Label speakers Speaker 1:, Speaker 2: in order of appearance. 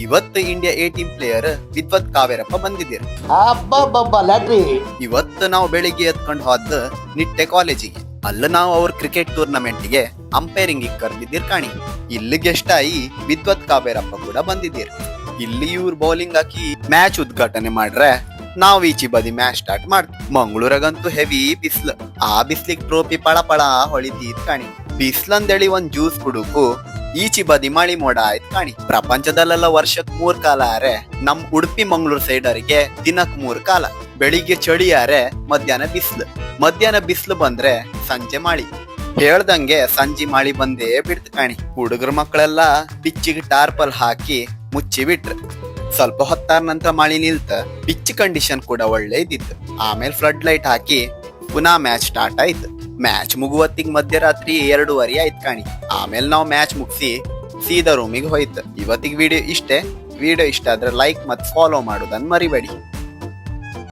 Speaker 1: ಇವತ್ತು India A team player ವಿದ್ವತ್ ಕಾವೇರಪ್ಪ ಬಂದಿದ್ದೀರಿ.
Speaker 2: ಅಬ್ಬಬ್ಬಬ್ಬ ಲ್ಯಾಟ್ರಿ.
Speaker 1: ಇವತ್ತು ನಾವು ಬೆಳಿಗ್ಗೆ ಎತ್ಕೊಂಡು ಹೋದ ನಿಟ್ಟೆ ಕಾಲೇಜಿಗೆ. ಅಲ್ಲ ನಾವು ಅವ್ರ ಕ್ರಿಕೆಟ್ ಟೂರ್ನಮೆಂಟ್ಗೆ ಅಂಪೈರಿಂಗ್ ಕರೆದಿದ್ದೀರ್ ಕಾಣಿ. ಇಲ್ಲಿ ಗೆಸ್ಟ್ ಆಗಿ ವಿದ್ವತ್ ಕಾವೇರಪ್ಪ ಕೂಡ ಬಂದಿದ್ದೀರಿ. ಇಲ್ಲಿ ಇವ್ರು ಬೌಲಿಂಗ್ ಹಾಕಿ ಮ್ಯಾಚ್ ಉದ್ಘಾಟನೆ ಮಾಡ್ರೆ ನಾವ್ ಈಚಿ ಬದಿ ಮ್ಯಾಚ್ ಸ್ಟಾರ್ಟ್ ಮಾಡ್ತೀವಿ. ಮಂಗಳೂರಾಗಂತೂ ಹೆವಿ ಬಿಸ್ಲು. ಆ ಬಿಸ್ಲಿಗೆ ಟ್ರೋಫಿ ಪಳ ಪಳ ಹೊಳಿತೀತ್ ಕಾಣಿ. ಬಿಸ್ಲಂದೇಳಿ ಒಂದ್ ಜ್ಯೂಸ್ ಕುಡುಕು ಈಚಿ ಬದಿ ಮಳಿ ಮೋಡ ಆಯ್ತು ಕಾಣಿ. ಪ್ರಪಂಚದಲ್ಲೆಲ್ಲ ವರ್ಷಕ್ 3 ಕಾಲ ಆರೆ ನಮ್ ಉಡುಪಿ ಮಂಗಳೂರು ಸೈಡರ್ಗೆ ದಿನಕ್ 3 ಕಾಲ. ಬೆಳಿಗ್ಗೆ ಚಳಿ ಆರೆ ಮಧ್ಯಾಹ್ನ ಬಿಸ್ಲು ಬಂದ್ರೆ ಸಂಜೆ ಮಳಿ. ಹೇಳ್ದಂಗೆ ಸಂಜೆ ಮಳಿ ಬಂದೇ ಬಿಡ್ತು ಕಾಣಿ. ಹುಡುಗರ ಮಕ್ಕಳೆಲ್ಲ ಪಿಚ್ಚಿಗೆ ಟಾರ್ಪಲ್ ಹಾಕಿ ಮುಚ್ಚಿ ಬಿಟ್ರು. ಸ್ವಲ್ಪ ಹೊತ್ತಾರ ನಂತರ ಮಳಿ ನಿಲ್ತ. ಪಿಚ್ ಕಂಡೀಷನ್ ಕೂಡ ಒಳ್ಳೆ ಇದ್ದಿತ್ತು. ಆಮೇಲೆ ಫ್ಲಡ್ ಲೈಟ್ ಹಾಕಿ ಪುನಃ ಮ್ಯಾಚ್ ಸ್ಟಾರ್ಟ್ ಆಯ್ತು. ಮ್ಯಾಚ್ ಮುಗುವತ್ತಿಗೆ ಮಧ್ಯರಾತ್ರಿ 2:30 ಆಯ್ತು ಕಾಣಿ. ಆಮೇಲೆ ನಾವು ಮ್ಯಾಚ್ ಮುಗಿಸಿ ಸೀದಾ ರೂಮಿಗೆ ಹೋಯ್ತು. ಇವತ್ತಿಗೆ ವಿಡಿಯೋ ಇಷ್ಟೇ. ವಿಡಿಯೋ ಇಷ್ಟ ಆದ್ರೆ ಲೈಕ್ ಮತ್ತು ಫಾಲೋ ಮಾಡೋದನ್ನ ಮರಿಬೇಡಿ.